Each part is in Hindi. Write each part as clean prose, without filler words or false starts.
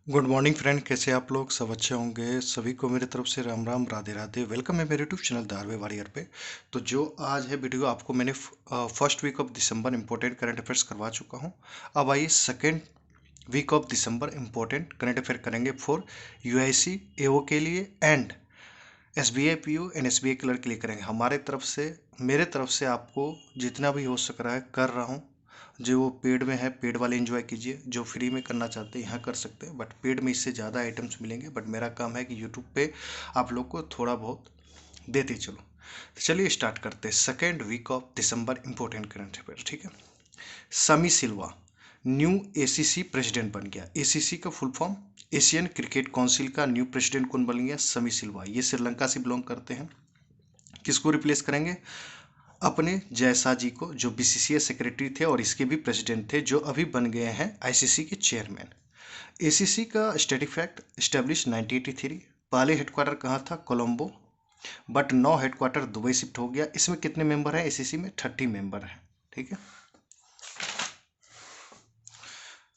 गुड मॉर्निंग फ्रेंड, कैसे आप लोग? सब अच्छे होंगे। सभी को मेरी तरफ से राम राम, राधे राधे। वेलकम है मेरे यूट्यूब चैनल दारवे वॉरियर पे। तो जो आज है वीडियो, आपको मैंने first week of December important current affairs करवा चुका हूँ। अब आइए second week of December important current affair करेंगे फॉर यूआईसी एओ के लिए and SBI PO and SBI clerk के लिए करेंगे। हमारे तरफ से, मेरे तरफ से आपको जितना भी हो सक रहा है कर रहा हूँ। जो वो पेड में है, पेड वाले एंजॉय कीजिए। जो फ्री में करना चाहते हैं यहाँ कर सकते हैं, बट पेड में इससे ज़्यादा आइटम्स मिलेंगे। बट मेरा काम है कि यूट्यूब पे आप लोग को थोड़ा बहुत देते चलो। तो चलिए स्टार्ट करते हैं। Second week of December important current affair, ठीक है। समी सिल्वा न्यू एसीसी प्रेसिडेंट बन गया। एसीसी का full form Asian cricket council का न्यू प्रेसिडेंट कौन बन गया? समी सिल्वा। ये श्रीलंका से बिलोंग करते हैं। किसको रिप्लेस करेंगे? अपने जयसा जी को, जो बीसीसीआई सेक्रेटरी थे और इसके भी प्रेसिडेंट थे, जो अभी बन गए हैं आईसीसी के चेयरमैन। एसीसी का स्टैटिक फैक्ट, स्टैब्लिश 1983। पहले हेडक्वार्टर कहाँ था? Colombo, but now headquarter Dubai shift हो गया। इसमें कितने मेंबर हैं एसीसी में? 30 मेंबर हैं, ठीक है।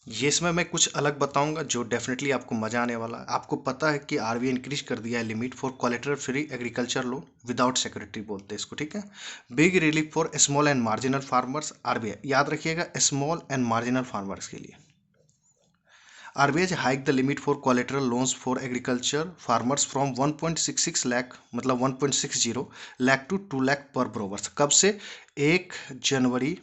ये इसमें मैं कुछ अलग बताऊंगा जो डेफिनेटली आपको मजा आने वाला है। आपको पता है कि आरबीआई इंक्रीज कर दिया है limit for collateral free agriculture loan without security, बोलते हैं इसको, ठीक है। Big relief for small and marginal farmers, RBI याद रखिएगा, स्मॉल एंड मार्जिनल फार्मर्स के लिए। RBI hike the limit for collateral loans for agriculture farmers from 1.66 lakh, मतलब 1.60 लाख टू 2 लाख पर ब्रोवर्स। कब से? 1 जनवरी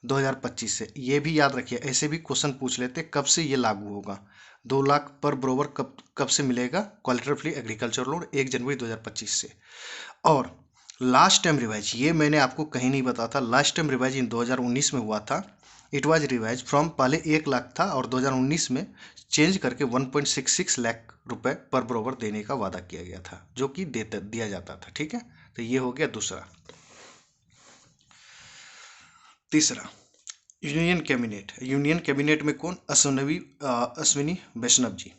2025 से। ये भी याद रखिए, ऐसे भी क्वेश्चन पूछ लेते कब से ये लागू होगा। 2 लाख पर ब्रोवर कब कब से मिलेगा कोलेटरल फ्री एग्रीकल्चर लोन? 1 जनवरी 2025 से। और लास्ट टाइम रिवाइज, ये मैंने आपको कहीं नहीं बताया था, लास्ट टाइम रिवाइज इन 2019 में हुआ था। इट वाज रिवाइज फ्रॉम, पहले 1 लाख था और 2019 में चेंज करके 1.66 लाख रुपए पर ब्रोवर देने का वादा किया गया था, जो कि दिया जाता था, ठीक है। तो ये हो गया दूसरा। तीसरा, यूनियन कैबिनेट में कौन? अश्विनी वैष्णव जी।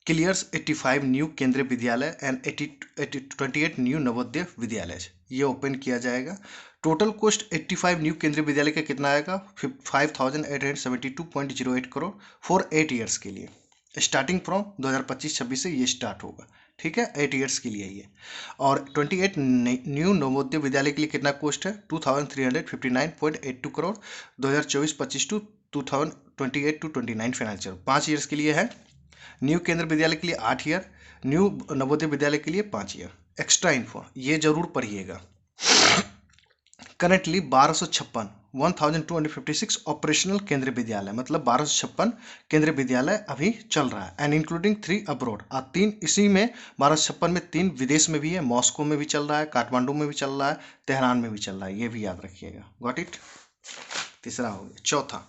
क्लियर्स 85 न्यू केंद्रीय विद्यालय एंड 28 न्यू नवोदय विद्यालय, ये ओपन किया जाएगा। टोटल कॉस्ट 85 न्यू केंद्रीय विद्यालय का कितना आएगा? 5872.08 करोड़ फॉर 8 ईयर्स के लिए। स्टार्टिंग फ्रॉम 2025-26 से ये स्टार्ट होगा, ठीक है। 8 ईयर्स के लिए ये। और 28 न्यू नवोदय विद्यालय के लिए कितना कॉस्ट है? 2359.82 करोड़ 2024-25 टू 2028-29 फाइनेंशियल, 5 ईयर्स के लिए है। न्यू केंद्र विद्यालय के लिए 8 ईयर, न्यू नवोदय विद्यालय के लिए 5 ईयर। एक्स्ट्रा इन्फो ये जरूर पढ़िएगा। करंटली 1256 ऑपरेशनल केंद्रीय विद्यालय, मतलब 1256 केंद्रीय विद्यालय अभी चल रहा है। एंड इंक्लूडिंग 3 अब्रॉड, 3 इसी में 1256 में 3 विदेश में भी है। मॉस्को में भी चल रहा है, काठमांडू में भी चल रहा है, तेहरान में भी चल रहा है। ये भी याद रखिएगा। Got it? तीसरा हो गया। चौथा,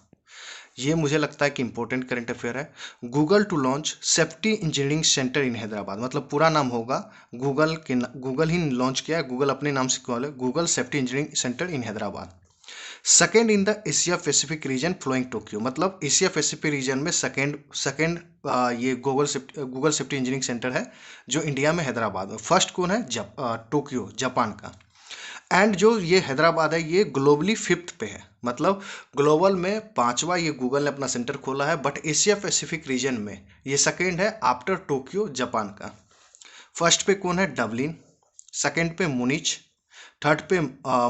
ये मुझे लगता है कि इंपॉर्टेंट करंट अफेयर है। Google to launch safety engineering centre in Hyderabad, मतलब पूरा नाम होगा गूगल ही लॉन्च किया है, गूगल अपने नाम से कॉल है, Google safety engineering centre in Hyderabad. Second in the Asia Pacific region following Tokyo, मतलब एशिया पैसिफिक रीजन में सेकेंड ये गूगल सेफ्टी इंजीनियरिंग सेंटर है जो इंडिया में हैदराबाद में। फर्स्ट कौन है? टोक्यो, जापान का। एंड जो ये हैदराबाद है ये ग्लोबली 5th पे है, मतलब ग्लोबल में 5वां ये गूगल ने अपना सेंटर खोला है। बट एशिया पैसिफिक रीजन में ये सेकेंड है आफ्टर टोक्यो, जापान का। फर्स्ट पे कौन है? डबलिन, सेकेंड पे मुनिच, थर्ड पे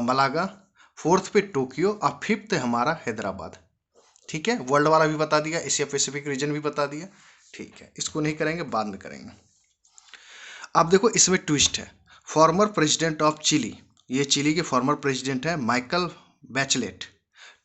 मलागा, फोर्थ पे टोक्यो और फिफ्थ है हमारा हैदराबाद, ठीक है। वर्ल्ड वाला भी बता दिया, एशिया पैसिफिक रीजन भी बता दिया, ठीक है। इसको नहीं करेंगे, बाद में करेंगे। अब देखो इसमें ट्विस्ट है। फॉर्मर प्रेसिडेंट ऑफ चिली, ये चिली के फॉर्मर प्रेसिडेंट है Michael Bachelet,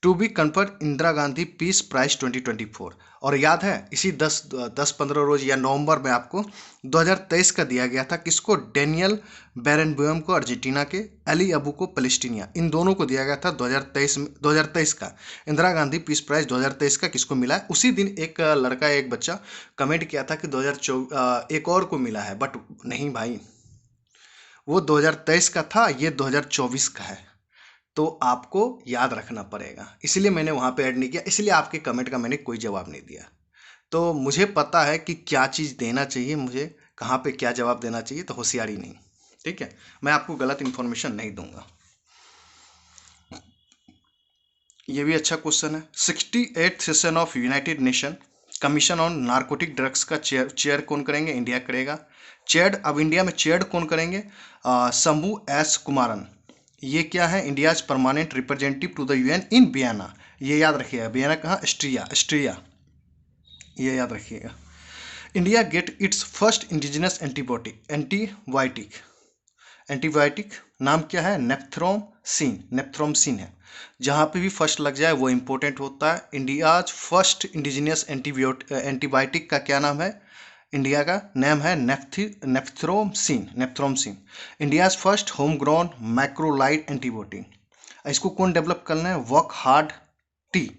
to be conferred Indira Gandhi peace prize 2024। और याद है इसी 10-15 रोज या नवंबर में आपको 2023 का दिया गया था। किसको? डेनियल बेरेनबुएम को अर्जेंटीना के, अली अबू को पैलेस्टीनिया, इन दोनों को दिया गया था 2023 में। 2023 का इंदिरा गांधी पीस प्राइज 2023 का किसको मिला है? उसी दिन एक लड़का, एक बच्चा कमेंट किया था कि 2024 एक और को मिला है, बट नहीं भाई, वो 2023 का था, ये 2024 का है। तो आपको याद रखना पड़ेगा, इसलिए मैंने वहाँ पे ऐड नहीं किया, इसलिए आपके कमेंट का मैंने कोई जवाब नहीं दिया। तो मुझे पता है कि क्या चीज़ देना चाहिए, मुझे कहाँ पे क्या जवाब देना चाहिए, तो होशियारी नहीं, ठीक है। मैं आपको गलत इन्फॉर्मेशन नहीं दूंगा। ये भी अच्छा क्वेश्चन है। 68th session of United nation commission on narcotic drugs का चेयर कौन करेंगे? इंडिया करेगा। चेयर्ड, अब इंडिया में चेयर्ड कौन करेंगे? शंभू एस कुमारन। ये क्या है? India's permanent representative to the UN in Vienna. ये याद रखिएगा, वियना कहाँ? ऑस्ट्रिया, ये याद रखिएगा। India get its first indigenous antibiotic नाम क्या है? नेप्थ्रोमसिन है। जहाँ पे भी फर्स्ट लग जाए वो इंपॉर्टेंट होता है। इंडियाज फर्स्ट इंडिजिनियस एंटीबायोटिक का क्या नाम है? इंडिया का नेम है nafithromycin. India's first home grown macrolide antibiotic. इसको कौन डेवलप करना है? वर्कहार्ड टी।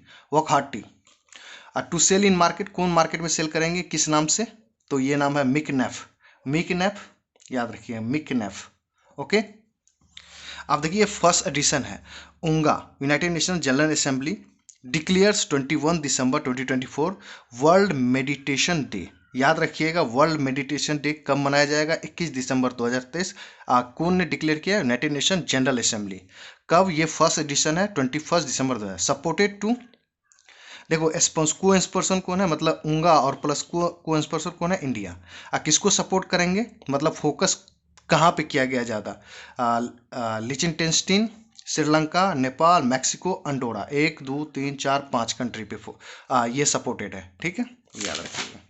टू सेल इन मार्केट, कौन मार्केट में सेल करेंगे, किस नाम से? तो ये नाम है मिकनेफ, याद रखिए मिकनेफ। ओके, अब देखिए फर्स्ट एडिशन है। UNGA United Nation General Assembly declares 21 December 2024 world meditation day. याद रखिएगा, वर्ल्ड मेडिटेशन डे कब मनाया जाएगा? 21 दिसंबर 2023। कौन ने डिक्लेयर किया? United Nation General assembly. कब? ये फर्स्ट एडिशन है 21 दिसंबर 2000। सपोर्टेड टू, देखो को स्पर्सन कौन है? मतलब उंगा और प्लस को स्पर्सन कौन है? इंडिया। किसको सपोर्ट करेंगे? मतलब फोकस कहाँ पे किया गया ज़्यादा? Liechtenstein, Sri Lanka, Nepal, Mexico, Andorra, 1 2 3 4 5 country पे ये सपोर्टेड है। ठीक है, याद रखिएगा।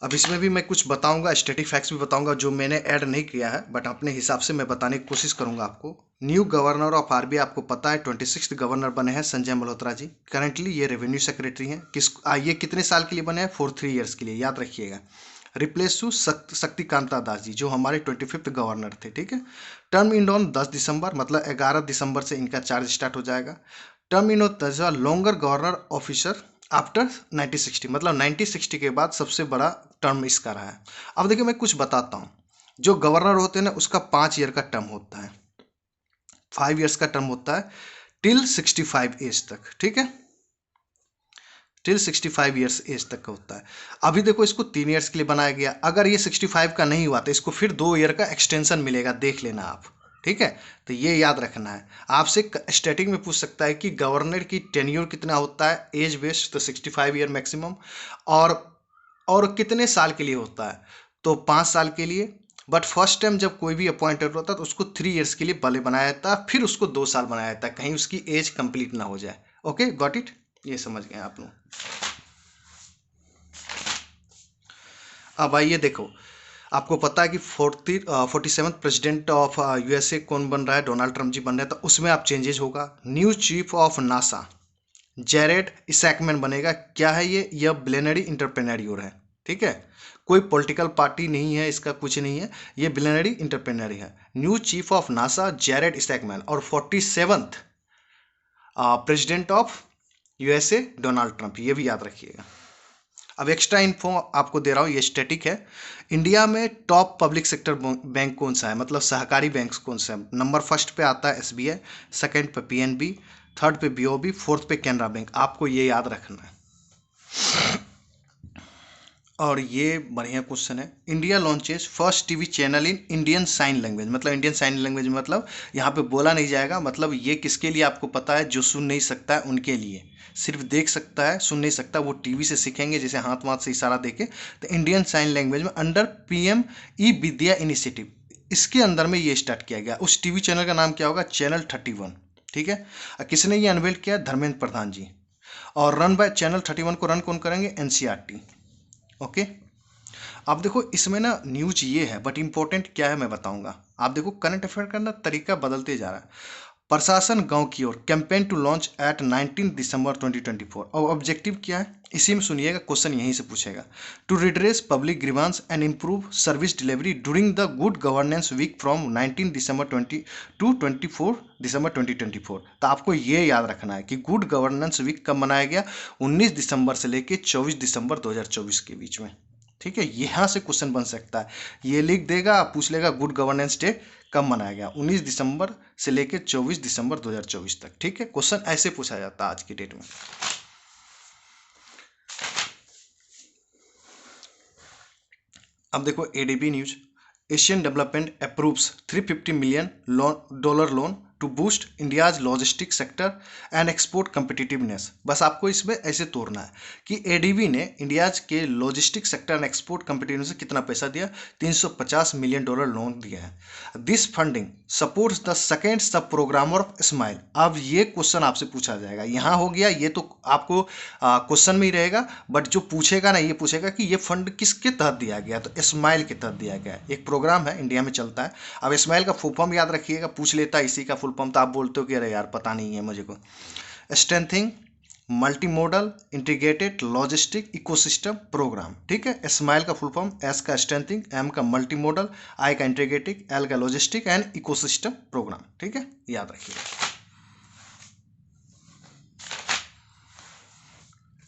अब इसमें भी मैं कुछ बताऊंगा, स्टैटिक फैक्ट्स भी बताऊंगा जो मैंने ऐड नहीं किया है, बट अपने हिसाब से मैं बताने की कोशिश करूंगा आपको। न्यू गवर्नर ऑफ आरबीआई, आपको पता है 26th गवर्नर बने हैं संजय मल्होत्रा जी। करंटली ये रेवेन्यू सेक्रेटरी हैं। ये कितने साल के लिए बने हैं? फॉर 3 ईयर्स के लिए, याद रखिएगा। रिप्लेस टू शक्तिकांता दास जी, जो हमारे 25th गवर्नर थे। ठीक है, टर्म इन ऑन 10 दिसंबर, मतलब 11 दिसंबर से इनका चार्ज स्टार्ट हो जाएगा। Term in on longer governor officer after 1960, मतलब 1960 के बाद सबसे बड़ा टर्म इसका रहा है। अब देखिए मैं कुछ बताता हूँ। जो गवर्नर होते हैं ना, उसका 5 ईयर का टर्म होता है, 5 ईयर्स का टर्म होता है टिल 65 एज तक। ठीक है, टिल 65 ईयर्स एज तक का होता है। अभी देखो इसको 3 ईयर्स के लिए बनाया गया। अगर ये 65 का नहीं हुआ तो इसको फिर 2 ईयर का एक्सटेंशन मिलेगा, देख लेना आप। ठीक है, तो ये याद रखना है। आपसे स्टैटिक में पूछ सकता है कि गवर्नर की टेन्योर कितना होता है, एज बेस्ड, तो 65 ईयर मैक्सिमम। और कितने साल के लिए होता है? तो 5 साल के लिए। बट फर्स्ट टाइम जब कोई भी अपॉइंटेड होता है तो उसको 3 ईयर्स के लिए पहले बनाया जाता है, फिर उसको 2 साल बनाया जाता है, कहीं उसकी एज कंप्लीट ना हो जाए। ओके, गॉट इट, ये समझ गए आप लोग। अब आइए देखो, आपको पता है कि 47th प्रेसिडेंट ऑफ यूएसए कौन बन रहा है? डोनाल्ड ट्रम्प जी बन रहे हैं। तो उसमें आप चेंजेस होगा। New chief of NASA Jared Isaacman बनेगा। क्या है ये? यह बिलियनरी इंटरप्रेन्योर है। ठीक है, कोई पॉलिटिकल पार्टी नहीं है, इसका कुछ नहीं है, ये बिलियनरी इंटरप्रेन्योर है। New chief of NASA Jared Isaacman. और 47th president of USA Donald Trump, ये भी याद रखिएगा। अब एक्स्ट्रा इन्फो आपको दे रहा हूँ, ये स्टैटिक है। इंडिया में टॉप पब्लिक सेक्टर बैंक कौन सा है, मतलब सहकारी बैंक कौन सा है? नंबर फर्स्ट पे आता है एसबीआई, सेकंड पे पीएनबी, थर्ड पे बीओबी, फोर्थ पे कैनरा बैंक। आपको ये याद रखना है। और ये बढ़िया क्वेश्चन है। India launches first TV channel in Indian sign language, मतलब इंडियन साइन लैंग्वेज मतलब यहाँ पे बोला नहीं जाएगा, मतलब ये किसके लिए आपको पता है? जो सुन नहीं सकता है उनके लिए, सिर्फ देख सकता है सुन नहीं सकता, वो टीवी से सीखेंगे, जैसे हाथ वाथ से इशारा देके। तो इंडियन साइन लैंग्वेज में अंडर पीएम ई विद्या इनिशिएटिव, इसके अंदर में ये स्टार्ट किया गया। उस टीवी चैनल का नाम क्या होगा? चैनल 31। ठीक है, किसने ये अनवेल किया? धर्मेंद्र प्रधान जी। और रन बाय चैनल 31 को रन कौन करेंगे? एनसीईआरटी। ओके, अब देखो इसमें ना न्यूज ये है, बट इंपॉर्टेंट क्या है मैं बताऊंगा। आप देखो करंट अफेयर का ना तरीका बदलते जा रहा है। प्रशासन गांव की ओर कैंपेन टू लॉन्च एट 19 दिसंबर 2024। और ऑब्जेक्टिव क्या है? इसी में सुनिएगा, क्वेश्चन यहीं से पूछेगा। To redress public grievance and improve service delivery during the good governance week from 19 December 20 to 24 December 2024। तो आपको ये याद रखना है कि गुड गवर्नेंस वीक कब मनाया गया? 19 दिसंबर से लेकर 24 दिसंबर 2024 के बीच में। ठीक है, यहाँ से क्वेश्चन बन सकता है। ये लिख देगा, पूछ लेगा गुड गवर्नेंस डे कब मनाया गया? 19 दिसंबर से लेकर 24 दिसंबर 2024 तक। ठीक है, क्वेश्चन ऐसे पूछा जाता है आज की डेट में। अब देखो ADB news, Asian development approves $350 million loan to boost India's logistic sector and export competitiveness. बस आपको इसमें ऐसे तोड़ना है कि एडीबी ने इंडियाज के logistic sector and export competitiveness से कितना पैसा दिया, $350 मिलियन लोन दिया है। This funding supports the second सब प्रोग्राम ऑफ स्माइल। अब ये क्वेश्चन आपसे पूछा जाएगा, यहाँ हो गया ये तो आपको क्वेश्चन में ही रहेगा, बट जो पूछेगा ना ये पूछेगा कि ये फंड किसके तहत दिया गया, तो स्माइल के तहत दिया गया है। एक प्रोग्राम है इंडिया में चलता है। अब स्माइल का फुल फॉर्म याद रखिएगा, पूछ लेता है इसी का फुल फॉर्म तो आप बोलते हो कि अरे यार पता नहीं है मुझे को। Strengthening multi model integrated logistic ecosystem program, ठीक है। स्माइल का फुल फॉर्म, एस का स्ट्रेंथिंग, एम का मल्टी मॉडल, आई का इंटीग्रेटिक, एल का लॉजिस्टिक एंड इकोसिस्टम प्रोग्राम, ठीक है, याद रखिएगा।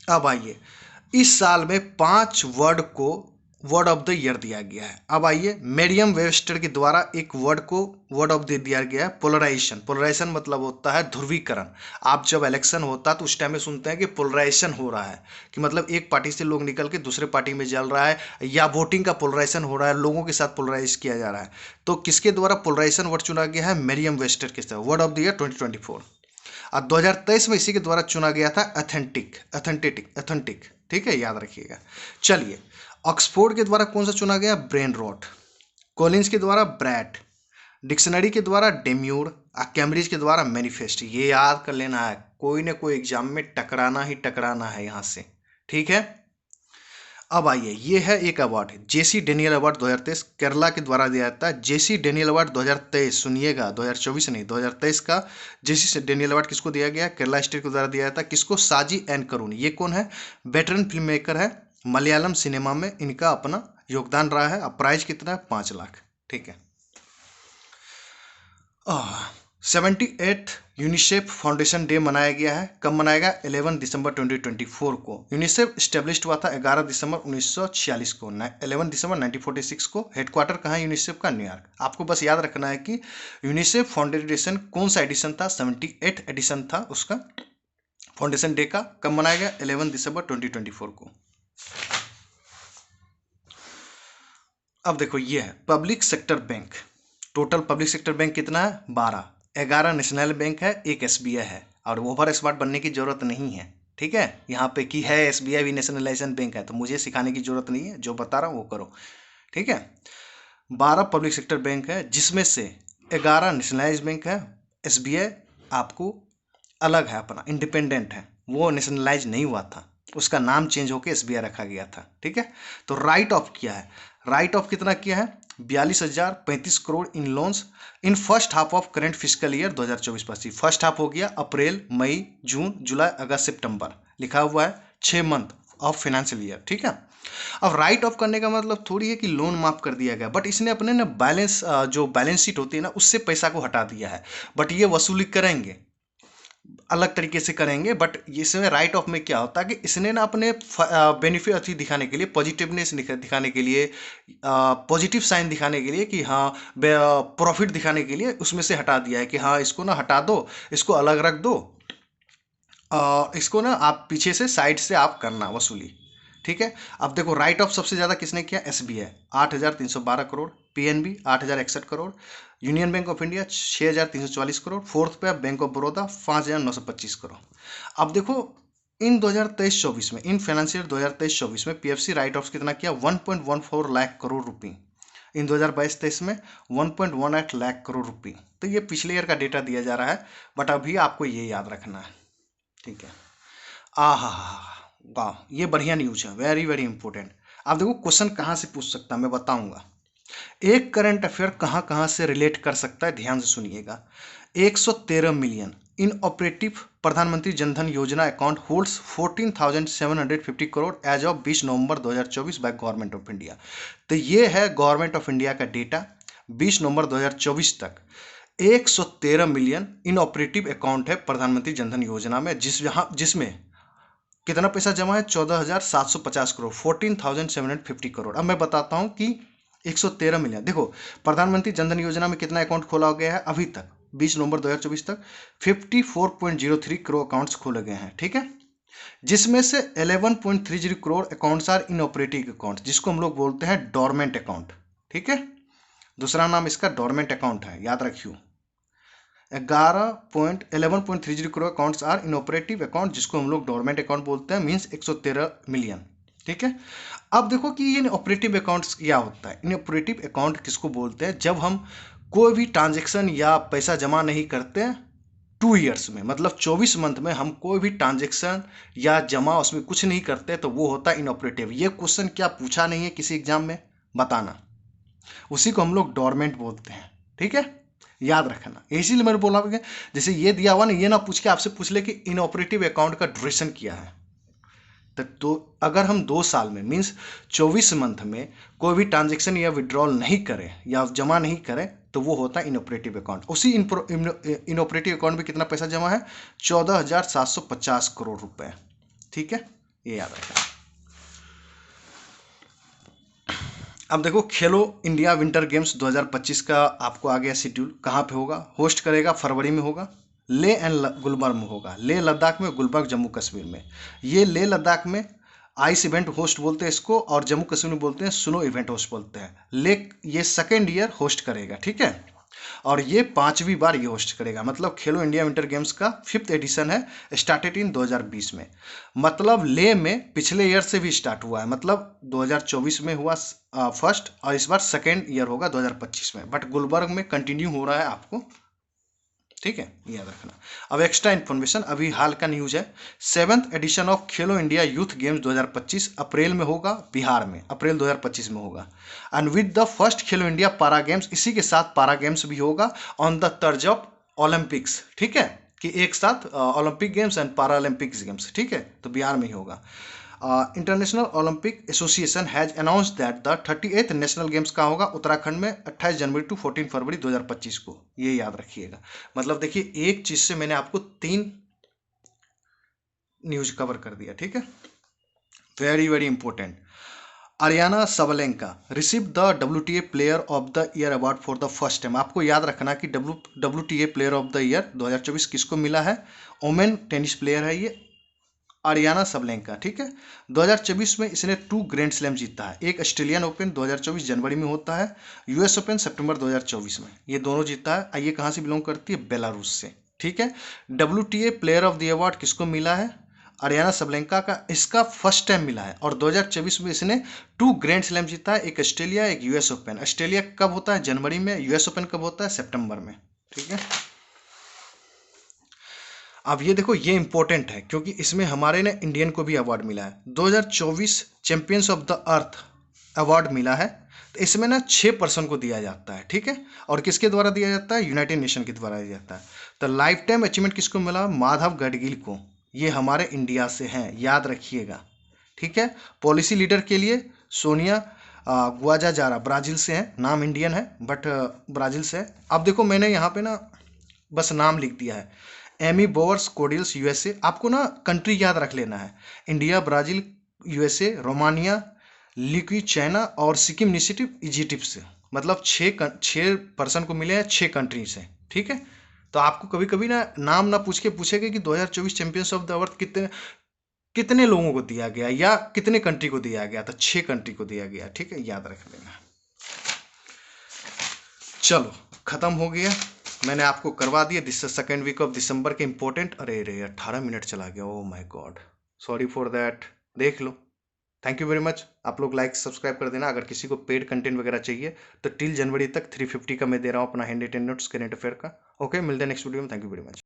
अब आइए, इस साल में 5 वर्ड को वर्ड ऑफ द ईयर दिया गया है। अब आइए, मेरियम वेबस्टर के द्वारा एक वर्ड को वर्ड ऑफ द दिया गया है, पोलराइजेशन। पोलराइजेशन मतलब होता है ध्रुवीकरण। आप जब इलेक्शन होता है तो उस टाइम में सुनते हैं कि पोलराइजेशन हो रहा है, कि मतलब एक पार्टी से लोग निकल के दूसरे पार्टी में जल रहा है, या वोटिंग का पोलराइजेशन हो रहा है, लोगों के साथ पोलराइज किया जा रहा है। तो किसके द्वारा पोलराइजेशन वर्ड चुना गया है, मेरियम वेबस्टर के साथ, वर्ड ऑफ द ईयर 2024। और 2023 में इसी के द्वारा चुना गया था अथेंटिक, ठीक है, याद रखिएगा। चलिए, ऑक्सफोर्ड के द्वारा कौन सा चुना गया, ब्रेन रॉट। कॉलिंस के द्वारा ब्रैट। डिक्शनरी के द्वारा डेम्यूर। कैम्ब्रिज के द्वारा मैनिफेस्ट। ये याद कर लेना है, कोई ना कोई एग्जाम में टकराना ही टकराना है यहाँ से, ठीक है। अब आइए, ये है एक अवार्ड, जेसी डेनियल अवार्ड 2023 केरला के द्वारा दिया जाता है। जेसी डेनियल अवार्ड 2023, सुनिएगा 2024 नहीं 2023 का जेसी डेनियल अवार्ड किसको दिया गया, केरला स्टेट के द्वारा दिया जाता है। किसको, साजी एन करुण। ये कौन है, वेटरन फिल्म मेकर है, मलयालम सिनेमा में इनका अपना योगदान रहा है। अब प्राइज कितना है, 5 लाख, ठीक है। 78th यूनिसेफ फाउंडेशन डे मनाया गया है। कब मनाएगा, 11 दिसंबर 2024 को। यूनिसेफ स्टेब्लिश हुआ था 11 दिसंबर 1946 को, 11 दिसंबर 1946 को। हेडक्वार्टर कहाँ है यूनिसेफ का, न्यूयॉर्क। आपको बस याद रखना है कि यूनिसेफ फाउंडेशन कौन सा एडिशन था, 78th एडिशन था उसका फाउंडेशन डे का। कब मनाया गया, 11 दिसंबर 2024 को। अब देखो, ये है public sector bank. Total public sector bank कितना है, 12। 11 नेशनल बैंक है, एक एसबीआई है, और ओवर स्मार्ट बनने की जरूरत नहीं है, ठीक है। यहाँ पे की है एसबीआई भी नेशनलाइजेशन बैंक है, तो मुझे सिखाने की जरूरत नहीं है, जो बता रहा हूँ वो करो, ठीक है। 12 पब्लिक सेक्टर बैंक है, जिसमें से 11 नेशनलाइज बैंक है। एसबीआई आपको अलग है, अपना इंडिपेंडेंट है, वो नेशनलाइज नहीं हुआ था, उसका नाम चेंज होकर एसबीआई रखा गया था, ठीक है। तो राइट ऑफ किया है, राइट ऑफ कितना किया है, 42,035 crore in loans in first half of current physical year 2024-25। First half हो गया अप्रैल, मई, जून, जुलाई, अगस्त, सितंबर, लिखा हुआ है 6 मंथ ऑफ फाइनेंशियल ईयर, ठीक है। अब राइट ऑफ करने का मतलब थोड़ी है कि लोन माफ कर दिया गया, बट इसने अपने ना बैलेंस, जो बैलेंस शीट होती है ना, उससे पैसा को हटा दिया है, बट ये वसूली करेंगे, अलग तरीके से करेंगे। बट इसमें राइट ऑफ में क्या होता है कि इसने ना अपने बेनिफिट अथी दिखाने के लिए, पॉजिटिवनेस दिखाने के लिए, पॉजिटिव साइन दिखाने के लिए, कि हाँ प्रॉफिट दिखाने के लिए उसमें से हटा दिया है कि हाँ इसको ना हटा दो, इसको अलग रख दो, इसको ना आप पीछे से साइड से आप करना वसूली, ठीक है। अब देखो, राइट ऑफ सबसे ज़्यादा किसने किया, SBI 8,312 crore, PNB 8,061 crore, union bank of India 6,344 crore, fourth पे बैंक ऑफ बड़ौदा 5,925 करोड़। अब देखो, इन 2023-24 में, इन फाइनेंशियल 2023-24 में पीएफसी राइट ऑफ कितना किया, 1.14 लाख करोड़ रुपये। इन 2022-23 में 1.18 लाख करोड़ रुपये। तो ये पिछले ईयर का डेटा दिया जा रहा है, बट अभी आपको ये याद रखना है, ठीक है। वाह, ये बढ़िया न्यूज़ है, वेरी वेरी इंपॉर्टेंट। आप देखो क्वेश्चन कहाँ से पूछ सकता है, मैं बताऊंगा। एक करंट अफेयर कहाँ कहाँ से रिलेट कर सकता है, ध्यान से सुनिएगा। 113 million in operative Pradhan Mantri Jan Dhan Yojana account holds 14,750 crore as of 20 November 2024 by government of India. तो ये है गवर्नमेंट ऑफ इंडिया का डेटा 20 नवंबर 2024 तक। 113 मिलियन इन ऑपरेटिव अकाउंट है प्रधानमंत्री जनधन योजना में, जिसमें कितना पैसा जमा है, 14,750 करोड़, 14,750 करोड़। अब मैं बताता हूं कि 113 मिलियन, देखो प्रधानमंत्री जनधन योजना में कितना अकाउंट खोला गया है अभी तक, 20 नवंबर 2024 तक 54.03 करोड़ अकाउंट्स खोले गए हैं, ठीक है। जिसमें से 11.30 crore accounts are inoperative account, जिसको हम लोग बोलते हैं डोरमेंट अकाउंट, ठीक है। दूसरा नाम इसका डोरमेंट अकाउंट है, याद रखियो। 11.30 crore accounts are inoperative account, जिसको हम लोग डोरमेंट अकाउंट बोलते हैं, मीन्स 113 मिलियन। ठीक है, अब देखो कि ये इनऑपरेटिव अकाउंट्स क्या होता है। इनऑपरेटिव अकाउंट किसको बोलते हैं? जब हम कोई भी ट्रांजेक्शन या पैसा जमा नहीं करते हैं 2 ईयर्स में, मतलब 24 मंथ में हम कोई भी ट्रांजेक्शन या जमा उसमें कुछ नहीं करते, तो वो होता है इनऑपरेटिव। ये क्वेश्चन क्या पूछा नहीं है किसी एग्जाम में, बताना। उसी को हम लोग डोरमेंट बोलते हैं। ठीक है, याद रखना। इसीलिए मैंने बोला कि जैसे ये दिया हुआ ना, ये ना पूछ के आपसे पूछ ले कि इनऑपरेटिव अकाउंट का ड्यूरेशन क्या है। तो अगर हम 2 साल में मीन्स 24 मंथ में कोई भी ट्रांजेक्शन या विड्रॉल नहीं करें या जमा नहीं करें, तो वो होता है इनऑपरेटिव अकाउंट। उसी इनऑपरेटिव अकाउंट में कितना पैसा जमा है? 14,750 करोड़ रुपए। ठीक है, ये याद रखना। अब देखो, खेलो इंडिया विंटर गेम्स 2025 का आपको आ गया शेड्यूल। कहाँ पे होगा? होस्ट करेगा फरवरी में होगा, लेह एंड गुलबर्ग में होगा। लेह लद्दाख में, गुलबर्ग जम्मू कश्मीर में। ये लेह लद्दाख में आइस इवेंट होस्ट बोलते हैं इसको, और जम्मू कश्मीर में बोलते हैं स्नो इवेंट होस्ट बोलते हैं। लेह ये सेकेंड ईयर होस्ट करेगा। ठीक है, और ये 5वीं बार ये होस्ट करेगा। मतलब खेलो इंडिया विंटर गेम्स का 5th एडिशन है, स्टार्टेड इन 2020 में। मतलब लेह में पिछले ईयर से भी स्टार्ट हुआ है, मतलब 2024 में हुआ फर्स्ट, और इस बार सेकेंड ईयर होगा 2025 में, बट गुलबर्ग में कंटिन्यू हो रहा है आपको। ठीक है, याद रखना। अब एक्स्ट्रा इन्फॉर्मेशन, अभी हाल का न्यूज है। 7th addition of Khelo India youth games 2025 अप्रैल में होगा, बिहार में, अप्रैल 2025 में होगा। And with the first Khelo India पारा गेम्स, इसी के साथ पारा गेम्स भी होगा ऑन द तर्ज ऑफ ओलंपिक्स। ठीक है, कि एक साथ ओलंपिक गेम्स एंड पारा ओलंपिक्स गेम्स। ठीक है, तो बिहार में ही होगा। International Olympic association has announce that the 38th national games का होगा उत्तराखंड में 28 जनवरी टू 14 फरवरी 2025 को। ये याद रखिएगा। मतलब देखिए, एक चीज से मैंने आपको 3 न्यूज कवर कर दिया। ठीक है, very very important. Aryna Sabalenka receive the WTA player of the year award for the first time. आपको याद रखना कि WTA player of the year 2024 किसको मिला है? ओमेन टेनिस प्लेयर है ये, अरियाना सबलेंका। ठीक है, 2024 में इसने 2 ग्रैंड स्लैम जीता है। एक ऑस्ट्रेलियन ओपन 2024 जनवरी में होता है, US ओपन सितंबर 2024 में, ये दोनों जीता है। ये कहाँ से बिलोंग करती है? बेलारूस से। ठीक है, WTA player of the award किसको मिला है? अरियाना सबलेंका का। इसका फर्स्ट टाइम मिला है, और 2024 में इसने 2 ग्रैंड स्लैम जीता है, एक ऑस्ट्रेलिया, एक US ओपन। ऑस्ट्रेलिया कब होता है? जनवरी में। US ओपन कब होता है? सितंबर में। ठीक है, अब ये देखो, ये इंपॉर्टेंट है क्योंकि इसमें हमारे ने इंडियन को भी अवार्ड मिला है। 2024 champions of the earth award मिला है। तो इसमें ना 6 पर्सन को दिया जाता है। ठीक है, और किसके द्वारा दिया जाता है? यूनाइटेड नेशन के द्वारा दिया जाता है। तो लाइफ टाइम अचीवमेंट किसको मिला? माधव गडगिल को। ये हमारे इंडिया से हैं, याद रखिएगा। ठीक है, पॉलिसी लीडर के लिए सोनिया गुआजाजारा ब्राजील से हैं, नाम इंडियन है बट ब्राजील से है। अब देखो, मैंने यहाँ पे ना बस नाम लिख दिया है, एमी बोवर्स कोडिल्स USA। आपको ना कंट्री याद रख लेना है, इंडिया, ब्राजील, USA, रोमानिया, लिक्विचाइना और सिक्किम इनिशिएटिव इजिप्ट से। मतलब 6 पर्सन को मिले हैं 6 कंट्री से। ठीक है, तो आपको कभी कभी ना नाम ना पूछ के पूछेगा कि 2024 चैंपियंस ऑफ द अर्थ कितने कितने लोगों को दिया गया या कितने कंट्री को दिया गया। तो 6 कंट्री को दिया गया। ठीक है, याद रख लेना। चलो, खत्म हो गया, मैंने आपको करवा दिया। This second week of December के इंपॉर्टेंट। अरे 18 मिनट चला गया, oh my god, sorry for that. देख लो, थैंक यू वेरी मच। आप लोग लाइक सब्सक्राइब कर देना। अगर किसी को पेड कंटेंट वगैरह चाहिए तो टिल जनवरी तक 350 का मैं दे रहा हूँ अपना hand retain notes current affair का। ओके, मिलते हैं नेक्स्ट वीडियो में। Thank you very much.